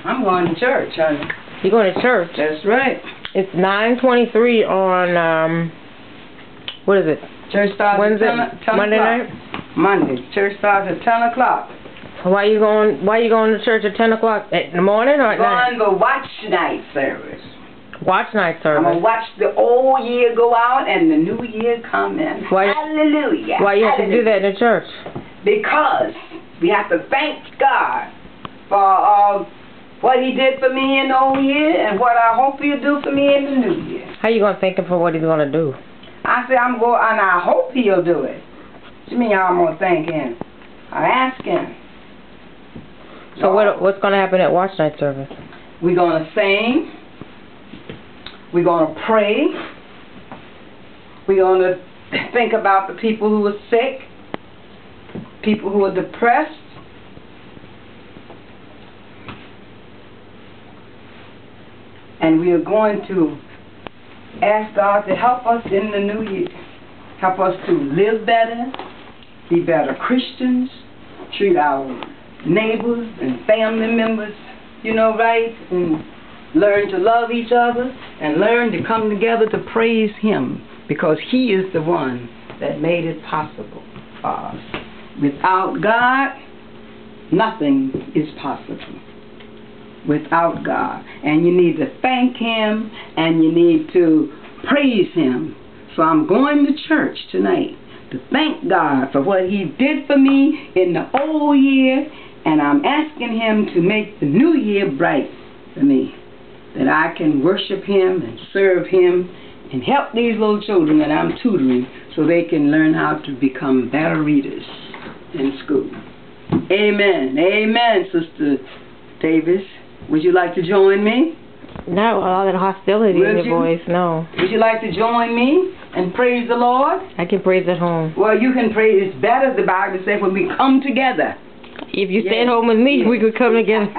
I'm going to church, honey. You going to church? That's right. It's 9:23 on what is it? Church starts Wednesday, at 10 Monday o'clock. night. Monday. Church starts at 10 o'clock. Why you going? Why you going to church at 10 o'clock in the morning or at night? Going to watch night service. Watch night I'm service. gonna watch the old year go out and the new year come in. Why? Hallelujah. Why you have to do that in the church? Because we have to thank God for what He did for me in the old year and what I hope He'll do for me in the new year. How you gonna thank him for what he's gonna do? I say I'm going, and I hope He'll do it. What you mean I'm gonna thank Him? I ask Him. So what's gonna happen at watch night service? We're gonna sing. We're gonna pray. We're gonna think about the people who are sick, people who are depressed. And we are going to ask God to help us in the new year. Help us to live better, be better Christians, treat our neighbors and family members, right, and learn to love each other and learn to come together to praise Him, because He is the one that made it possible for us. Without God, nothing is possible. Without God. And you need to thank Him and you need to praise Him. So I'm going to church tonight to thank God for what He did for me in the old year, and I'm asking Him to make the new year bright for me, that I can worship Him and serve Him and help these little children that I'm tutoring so they can learn how to become better readers in school. Amen. Amen, Sister Davis. Would you like to join me? Not with all that hostility in your voice, no. Would you like to join me and praise the Lord? I can praise at home. Well, you can praise. It's better, the Bible says, when we come together. If you stay at home with me, we could come together.